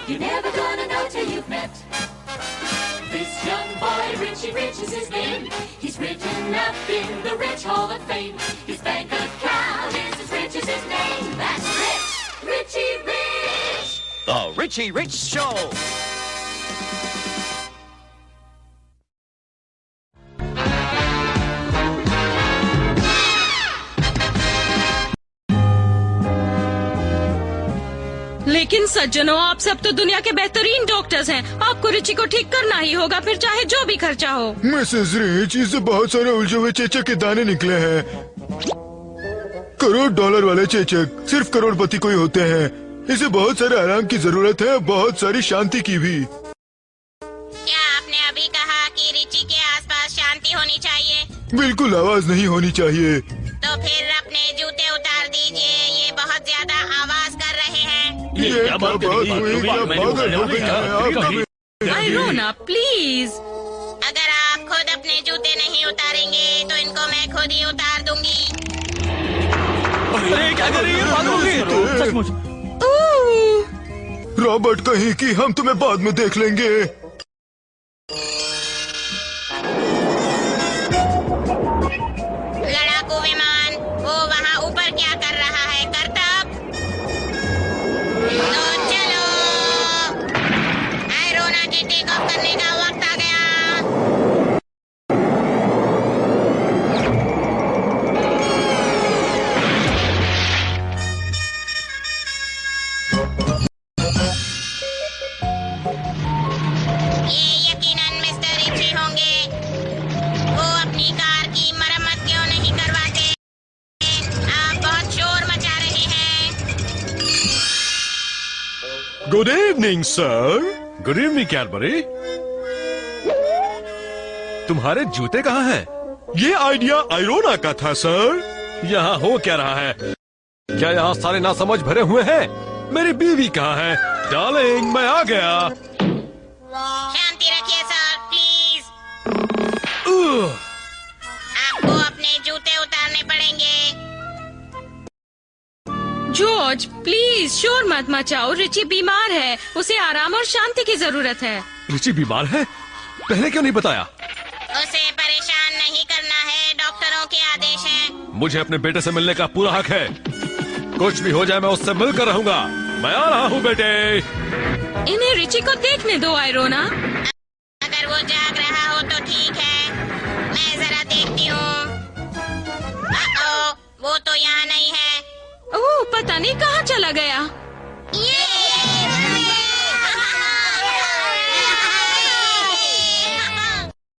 You're never gonna know till you've met this young boy. Richie Rich is his name. He's written up in the Rich Hall of Fame. His bank account is as rich as his name. That's Rich, Richie Rich. The Richie Rich Show. लेकिन सज्जनों, आप सब तो दुनिया के बेहतरीन doctors हैं। आपको रिची को ठीक करना ही होगा, फिर चाहे जो भी खर्चा हो। मिसेस रिच, इससे बहुत सारे उलझे हुए चेचक के दाने निकले हैं। $1 वाले चेचक सिर्फ करोड़पति को ही होते हैं। इसे बहुत सारे आराम की जरूरत है, बहुत सारी शांति की भी। क्या आपने अभी कहा कि रिची के आसपास शांति होनी चाहिए? बिल्कुल आवाज नहीं होनी चाहिए। तो फिर अपने जूते उतार दीजिए, ये बहुत ज्यादा आवाज कर रहे हैं। ये क्या बात हुई? पागल हो गई हैं? आयरोना, प्लीज। अगर आप खुद अपने जूते नहीं उतारेंगे तो इनको मैं खुद ही उतार दूंगी। अरे क्या कर रही है? पागल हो गई तो सचमुच। रॉबर्ट कहीं कि हम तुम्हें बाद में देख लेंगे। लड़ाकू विमान, वो वहाँ ऊपर क्या कर रहा है? करतब। तो चलो, आयरोना के टेक ऑफ करने का वक्त आ गया। ये यकीनन मिस्टर रिची होंगे। वो अपनी कार की मरम्मत क्यों नहीं करवाते? आप बहुत शोर मचा रहे हैं। Good evening sir. Good evening Cadbury. तुम्हारे जूते कहाँ हैं? ये आइडिया आयरोना का था सर। यहाँ हो क्या रहा है? क्या यहाँ सारे नासमझ भरे हुए हैं? मेरी बीवी कहाँ है? डार्लिंग, मैं आ गया। शांति रखिए सर, प्लीज। आपको अपने जूते उतारने पड़ेंगे। जॉर्ज, प्लीज शोर मत मचाओ। रिची बीमार है, उसे आराम और शांति की जरूरत है। रिची बीमार है? पहले क्यों नहीं बताया? उसे परेशान नहीं करना है, डॉक्टरों के आदेश हैं। मुझे अपने बेटे से मिलने का पूरा हक है। कुछ भी हो जाए मैं उससे मिलकर रहूंगा। मैं आ रहा हूँ बेटे। इन्हें रिची को देखने दो आयरोना। अगर वो जाग रहा हो तो ठीक है, मैं जरा देखती हूँ। वो तो यहाँ नहीं है। ओह, पता नहीं कहाँ चला गया।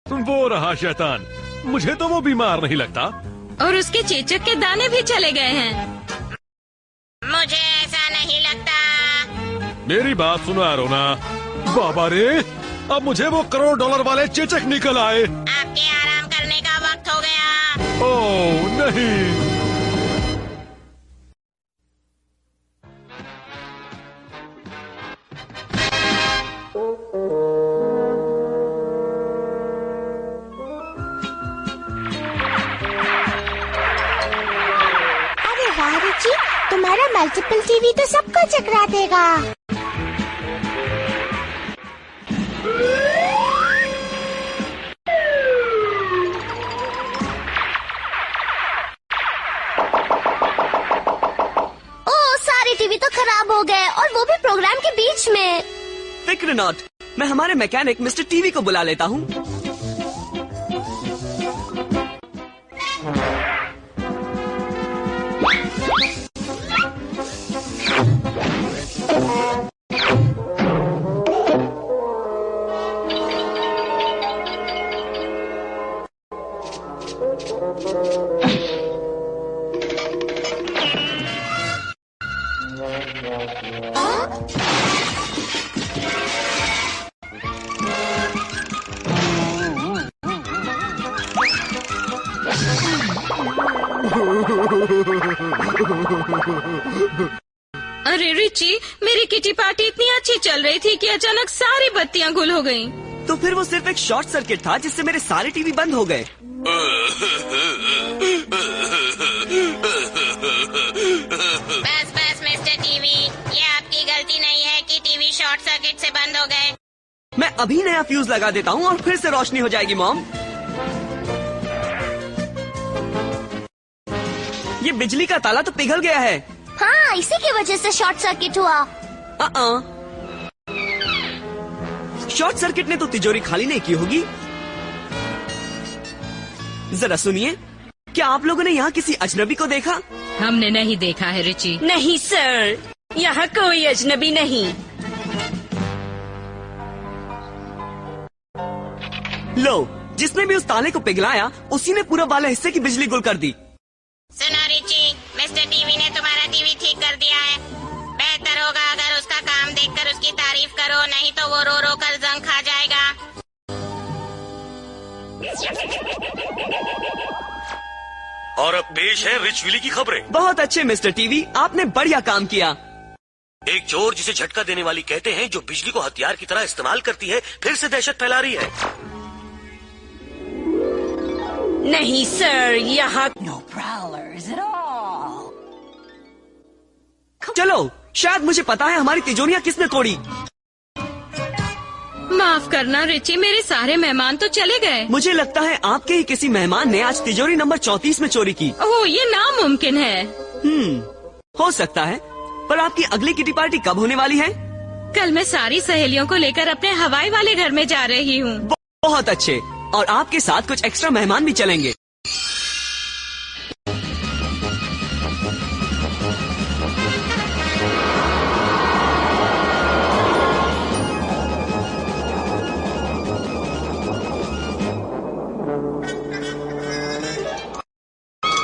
वो रहा शैतान। मुझे तो वो बीमार नहीं लगता। और उसके चेचक के दाने भी चले गए हैं। मुझे ऐसा नहीं लगता। मेरी बात सुनो आयरोना। बाबा रे, अब मुझे वो $1 वाले चेचक निकल आए। आपके आराम करने का वक्त हो गया। ओह नहीं। अरे वाह रिची, तुम्हारा मल्टीपल टीवी तो सबको चकरा देगा। ओह, सारे टीवी तो खराब हो गए, और वो भी प्रोग्राम के बीच में। फिक्र नॉट, मैं हमारे मैकेनिक मिस्टर टीवी को बुला लेता हूँ। अरे रिची, मेरी किटी पार्टी इतनी अच्छी चल रही थी कि अचानक सारी बत्तियां गुल हो गईं। तो फिर वो सिर्फ एक शॉर्ट सर्किट था जिससे मेरे सारे टीवी बंद हो गए। बस बस मिस्टर टीवी, ये आपकी गलती नहीं है कि टीवी शॉर्ट शॉर्ट सर्किट से बंद हो गए। मैं अभी नया फ्यूज लगा देता हूँ और फिर से रोशनी हो जाएगी मॉम। ये बिजली का ताला तो पिघल गया है। हाँ, इसी की वजह से शॉर्ट सर्किट हुआ। शॉर्ट सर्किट ने तो तिजोरी खाली नहीं की होगी। जरा सुनिए, क्या आप लोगों ने यहाँ किसी अजनबी को देखा? हमने नहीं देखा है रिची। नहीं सर, यहाँ कोई अजनबी नहीं। लो, जिसने भी उस ताले को पिघलाया उसी ने पूरा वाला हिस्से की बिजली गुल कर दी। सुनो रिची, मिस्टर टीवी ने तुम्हारा टीवी ठीक कर दिया है। बेहतर होगा अगर उसका काम देखकर उसकी तारीफ करो, नहीं तो वो रो रो कर जंग खा जाएगा। और अब पेश है रिच विली की खबरें। बहुत अच्छे मिस्टर टीवी, आपने बढ़िया काम किया। एक चोर जिसे झटका देने वाली कहते हैं, जो बिजली को हथियार की तरह इस्तेमाल करती है, फिर से दहशत फैला रही है। नहीं सर, यहाँ चलो, शायद मुझे पता है हमारी तिजोरियाँ किसने तोड़ी। माफ करना रिची, मेरे सारे मेहमान तो चले गए। मुझे लगता है आपके ही किसी मेहमान ने आज तिजोरी नंबर 34 में चोरी की। ओह, ये नामुमकिन है। हो सकता है, पर आपकी अगली किटी पार्टी कब होने वाली है? कल मैं सारी सहेलियों को लेकर अपने हवाई वाले घर में जा रही हूँ। बहुत अच्छे, और आपके साथ कुछ एक्स्ट्रा मेहमान भी चलेंगे।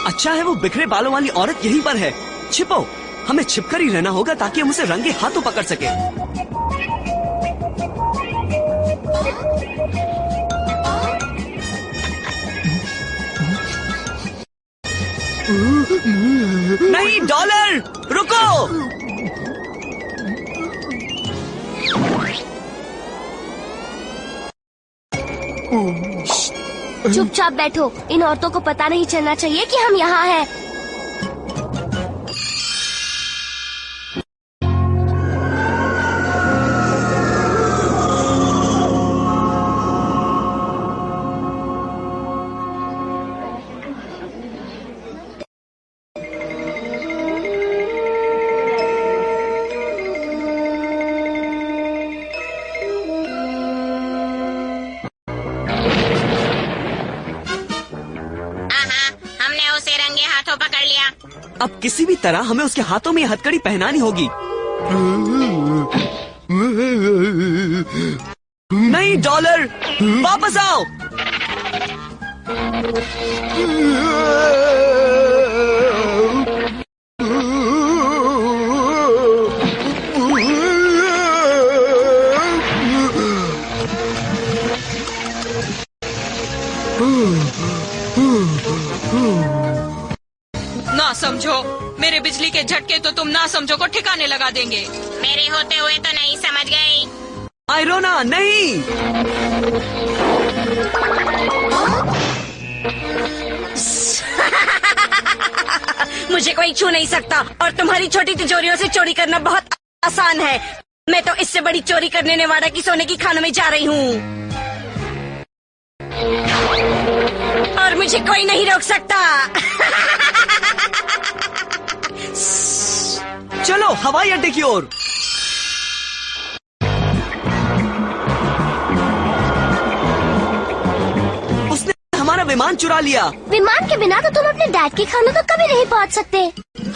अच्छा है वो बिखरे बालों वाली औरत यहीं पर है। छिपो, हमें छिपकर ही रहना होगा ताकि हम उसे रंगे हाथों पकड़ सके। नहीं, डॉलर रुको। चुपचाप बैठो, इन औरतों को पता नहीं चलना चाहिए कि हम यहाँ हैं। अब किसी भी तरह हमें उसके हाथों में हथकड़ी पहनानी होगी। नहीं, डॉलर वापस आओ। ना समझो, मेरे बिजली के झटके तो तुम ना समझो को ठिकाने लगा देंगे। मेरे होते हुए तो नहीं समझ गई। आयरोना नहीं। मुझे कोई छू नहीं सकता, और तुम्हारी छोटी तिजोरियों से चोरी करना बहुत आसान है। मैं तो इससे बड़ी चोरी करने नेवाडा की सोने की खानों में जा रही हूँ, और मुझे कोई नहीं रोक सकता। चलो हवाई अड्डे की ओर। उसने हमारा विमान चुरा लिया। विमान के बिना तो तुम अपने डैड के खानों तक कभी नहीं पहुंच सकते।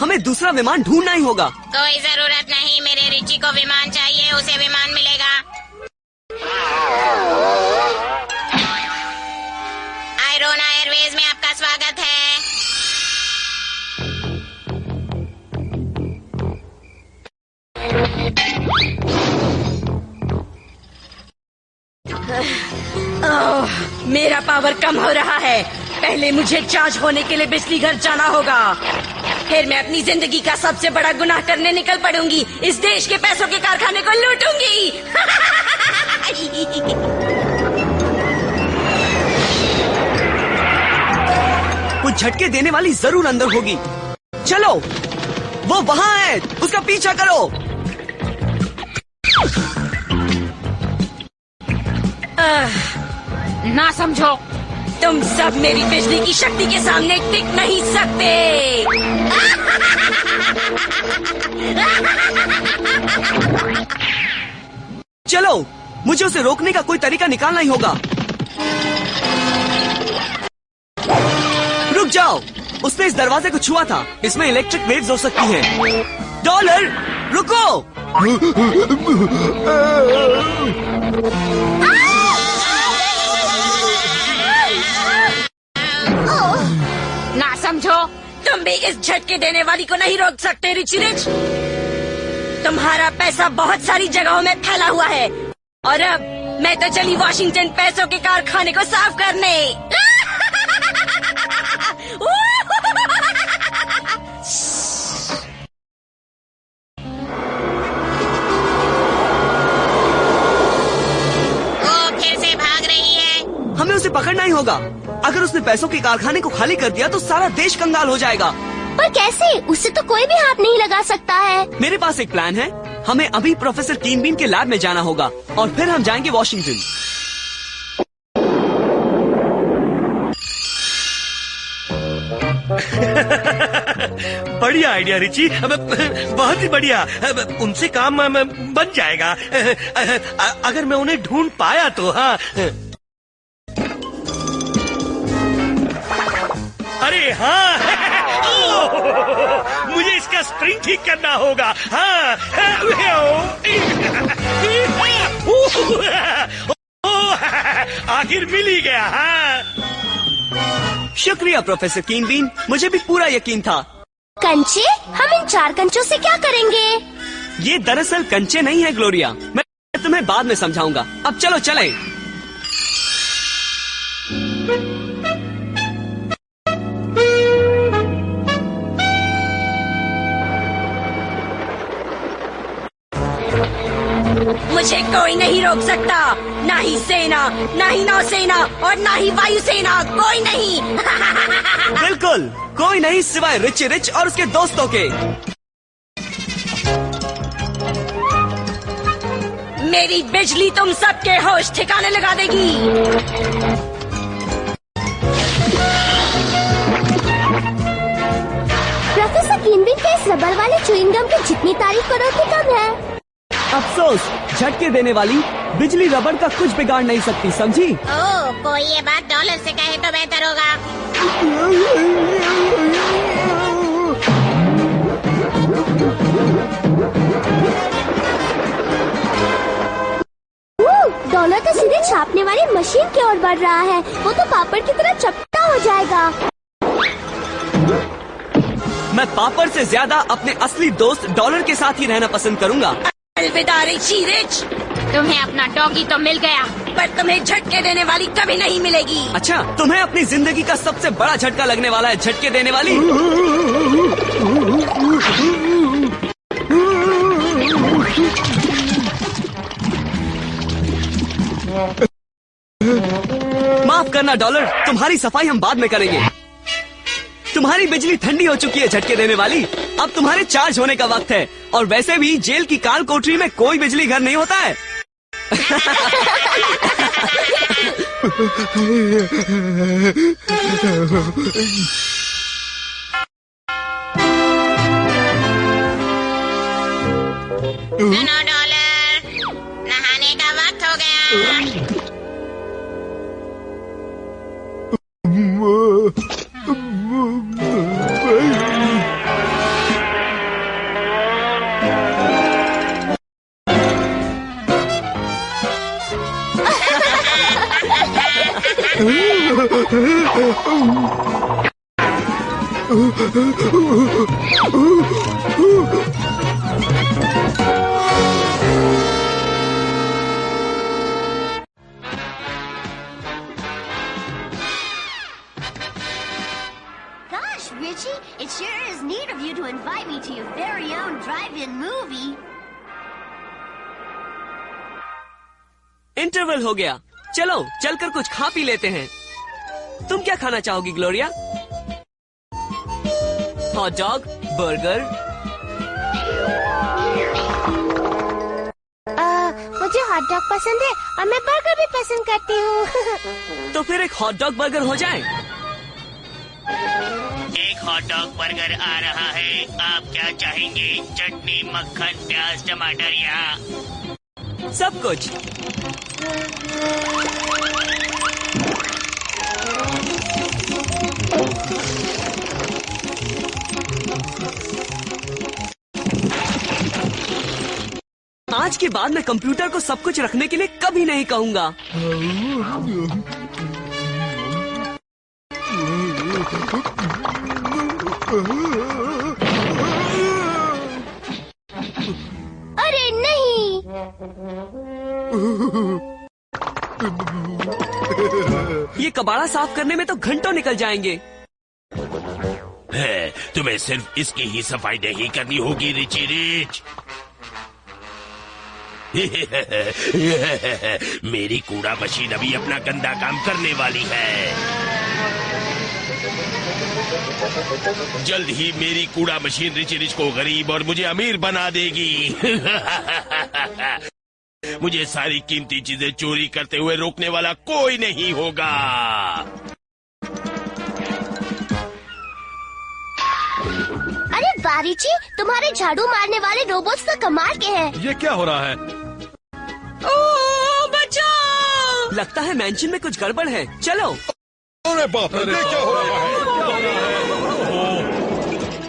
हमें दूसरा विमान ढूंढना ही होगा। कोई जरूरत नहीं, मेरे रिची को विमान चाहिए, उसे विमान मिलेगा। आयरोना एयरवेज में आपका स्वागत है। मेरा पावर कम हो रहा है। पहले मुझे चार्ज होने के लिए बिजली घर जाना होगा, फिर मैं अपनी जिंदगी का सबसे बड़ा गुनाह करने निकल पड़ूंगी। इस देश के पैसों के कारखाने को लूटूंगी। कुछ झटके देने वाली जरूर अंदर होगी। चलो, वो वहाँ है, उसका पीछा करो। ना समझो, तुम सब मेरी बिजली की शक्ति के सामने टिक नहीं सकते। चलो, मुझे उसे रोकने का कोई तरीका निकालना ही होगा। रुक जाओ, उसने इस दरवाजे को छुआ था। इसमें इलेक्ट्रिक वेव्स हो सकती हैं। डॉलर, रुको। ना समझो, तुम भी इस झटके देने वाली को नहीं रोक सकते रिची रिच। तुम्हारा पैसा बहुत सारी जगहों में फैला हुआ है और अब मैं तो चली वॉशिंगटन पैसों के कारखाने को साफ करने। वो फिर से भाग रही है। हमें उसे पकड़ना ही होगा। अगर उसने पैसों के कारखाने को खाली कर दिया तो सारा देश कंगाल हो जाएगा। पर कैसे? उससे तो कोई भी हाथ नहीं लगा सकता है। मेरे पास एक प्लान है। हमें अभी प्रोफेसर कीन बीन के लैब में जाना होगा और फिर हम जाएंगे वॉशिंगटन। बढ़िया आइडिया रिची, बहुत ही बढ़िया। उनसे काम बन जाएगा अगर मैं उन्हें ढूंढ पाया तो। हाँ, अरे हाँ, मुझे इसका स्प्रिंग ठीक करना होगा। हाँ, आखिर मिल ही गया। हाँ, शुक्रिया प्रोफेसर कीन बीन, मुझे भी पूरा यकीन था। कंचे? हम इन 4 कंचों से क्या करेंगे? ये दरअसल कंचे नहीं है ग्लोरिया, मैं तुम्हें बाद में समझाऊंगा। अब चलो चलें। मुझे कोई नहीं रोक सकता, ना ही सेना, ना ही नौसेना और ना ही वायुसेना, कोई नहीं। बिल्कुल कोई नहीं सिवाय रिची रिच और उसके दोस्तों के। मेरी बिजली तुम सबके होश ठिकाने लगा देगी। प्रोफेसर किनबिन के इस रबर वाले च्युइंगम की जितनी तारीफ करो उतनी कम है। अफसोस, झटके देने वाली बिजली रबड़ का कुछ बिगाड़ नहीं सकती, समझी? ओह, कोई ये बात डॉलर से कहे तो बेहतर होगा। डॉलर तो सीधे छापने वाली मशीन की ओर बढ़ रहा है। वो तो पापड़ की तरह चपटा हो जाएगा। मैं पापड़ से ज्यादा अपने असली दोस्त डॉलर के साथ ही रहना पसंद करूंगा। अलविदा रिची रिच, तुम्हें अपना डॉगी तो मिल गया, पर तुम्हें झटके देने वाली कभी नहीं मिलेगी। अच्छा, तुम्हें अपनी जिंदगी का सबसे बड़ा झटका लगने वाला है झटके देने वाली। माफ करना डॉलर, तुम्हारी सफाई हम बाद में करेंगे। तुम्हारी बिजली ठंडी हो चुकी है झटके देने वाली। अब तुम्हारे चार्ज होने का वक्त है। और वैसे भी जेल की काल कोठरी में कोई बिजली घर नहीं होता है। सुनो डॉलर, नहाने का वक्त हो गया। Gosh, Richie, it sure is neat of you to invite me to your very own drive-in movie. Interval हो गया, चलो चलकर कुछ खा पी लेते हैं। तुम क्या खाना चाहोगी ग्लोरिया? Hot dog, burger? मुझे हॉट डॉग पसंद है और मैं बर्गर भी पसंद करती हूँ। तो फिर एक हॉट डॉग बर्गर हो जाए। एक हॉट डॉग बर्गर आ रहा है। आप क्या चाहेंगे? चटनी, मक्खन, प्याज, टमाटर या सब कुछ। आज के बाद मैं कंप्यूटर को सब कुछ रखने के लिए कभी नहीं कहूँगा। अरे नहीं। ये कबाड़ा साफ करने में तो घंटों निकल जाएंगे। तुम्हें सिर्फ इसकी ही सफाई नहीं करनी होगी रिची रिच। मेरी कूड़ा मशीन अभी अपना गंदा काम करने वाली है। जल्द ही मेरी कूड़ा मशीन रिची रिच को गरीब और मुझे अमीर बना देगी। मुझे सारी कीमती चीजें चोरी करते हुए रोकने वाला कोई नहीं होगा। अरे बारीची, तुम्हारे झाड़ू मारने वाले रोबोट्स तो कमाल के हैं। ये क्या हो रहा है? ओ बचाओ! लगता है मैंशन में कुछ गड़बड़ है। चलो। अरे बाप रे, क्या हो रहा है?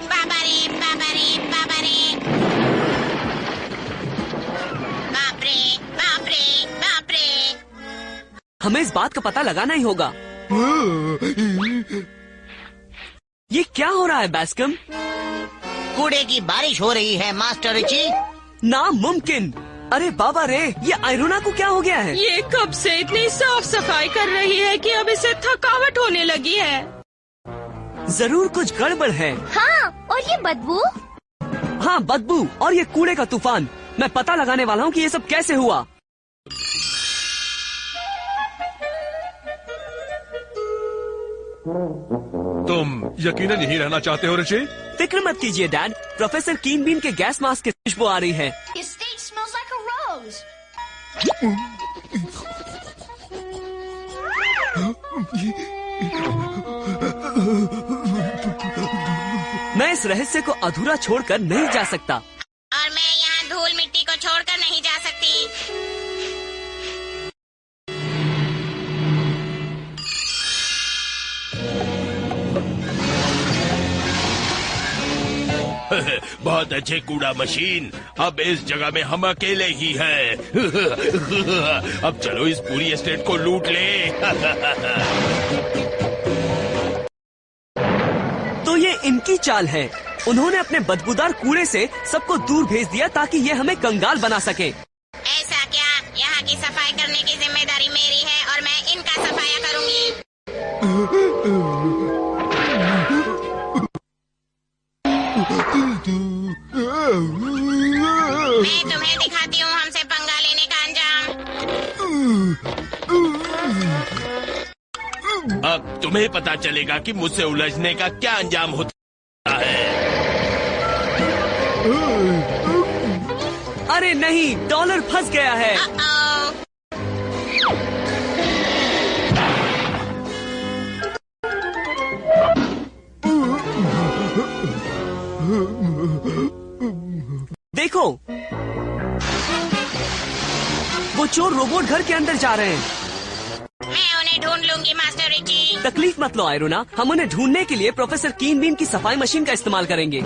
बाबा रे, बाबा रे, बाबा रे। बाप रे, बाप रे, बाप रे। हमें इस बात का पता लगाना ही होगा। ये क्या हो रहा है बैस्कम? कूड़े की बारिश हो रही है मास्टर रिची। नामुमकिन। अरे बाबा रे, ये आयरोना को क्या हो गया है? ये कब से इतनी साफ सफाई कर रही है कि अब इसे थकावट होने लगी है। जरूर कुछ गड़बड़ है। हाँ, और ये बदबू? हाँ, बदबू और ये कूड़े का तूफान। मैं पता लगाने वाला हूँ कि ये सब कैसे हुआ। तुम यकीनन यहीं रहना चाहते हो रिची? फिक्र मत कीजिए डैड, प्रोफेसर कीन बीन के गैस मास्क की खुशबू आ रही है। His state smells like a rose. मैं इस रहस्य को अधूरा छोड़कर नहीं जा सकता। और मैं यहाँ धूल मिट्टी को छोड़कर नहीं जा सकती। बहुत अच्छे कूड़ा मशीन। अब इस जगह में हम अकेले ही हैं। अब चलो इस पूरी एस्टेट को लूट ले। तो ये इनकी चाल है। उन्होंने अपने बदबूदार कूड़े से सबको दूर भेज दिया ताकि ये हमें कंगाल बना सके। ऐसा क्या? यहाँ की सफाई करने की जिम्मेदारी मेरी है और मैं इनका सफाया करूँगी। मैं तुम्हें दिखाती हूँ हमसे पंगा लेने का अंजाम। अब तुम्हें पता चलेगा कि मुझसे उलझने का क्या अंजाम होता है। अरे नहीं, डॉलर फंस गया है। देखो, वो चोर रोबोट घर के अंदर जा रहे हैं। मैं उन्हें ढूंढ लूंगी मास्टर रिची। तकलीफ मत लो आयरोना, हम उन्हें ढूंढने के लिए प्रोफेसर कीन बीन की सफाई मशीन का इस्तेमाल करेंगे।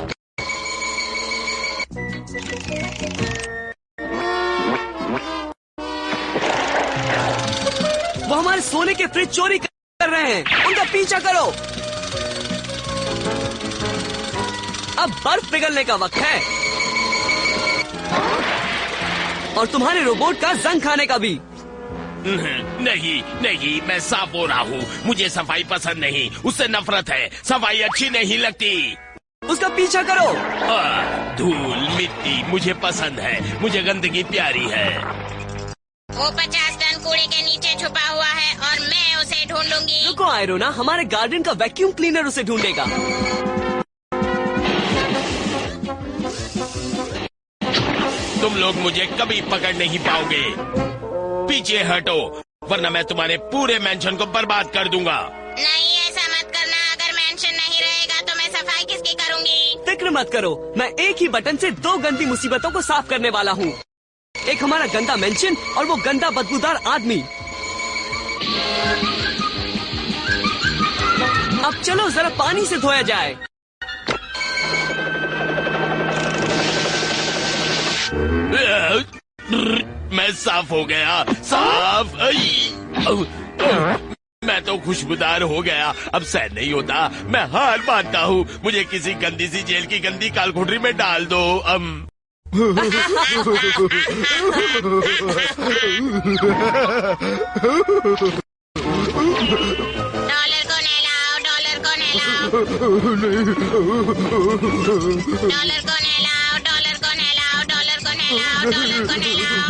वो हमारे सोने के फ्रिज चोरी कर रहे हैं। उनका पीछा करो। अब बर्फ पिघलने का वक्त है और तुम्हारे रोबोट का जंग खाने का भी। नहीं नहीं, मैं साफ हो रहा हूँ। मुझे सफाई पसंद नहीं, उससे नफरत है। सफाई अच्छी नहीं लगती। उसका पीछा करो। धूल मिट्टी मुझे पसंद है। मुझे गंदगी प्यारी है। वो 50 टन कूड़े के नीचे छुपा हुआ है और मैं उसे ढूंढ लूंगी। रुको आयरोना, हमारे गार्डन का वैक्यूम क्लीनर उसे ढूंढेगा। तुम लोग मुझे कभी पकड़ नहीं पाओगे। पीछे हटो, वरना मैं तुम्हारे पूरे मेंशन को बर्बाद कर दूंगा। नहीं, ऐसा मत करना। अगर मेंशन नहीं रहेगा तो मैं सफाई किसकी करूंगी? फिक्र मत करो, मैं एक ही बटन से 2 गंदी मुसीबतों को साफ करने वाला हूँ। एक हमारा गंदा मेंशन और वो गंदा बदबूदार आदमी। अब चलो जरा पानी से धोया जाए। मैं साफ हो गया, साफ। मैं तो खुशबूदार हो गया, अब सहन नहीं होता। मैं हार मानता हूँ, मुझे किसी गंदी सी जेल की गंदी कालकोठरी में डाल दो। डॉलर को नहलाओ, डॉलर को नहलाओ, डॉलर को नहलाओ, डॉलर को नहलाओ, डॉलर को नहलाओ, डॉलर को नहलाओ।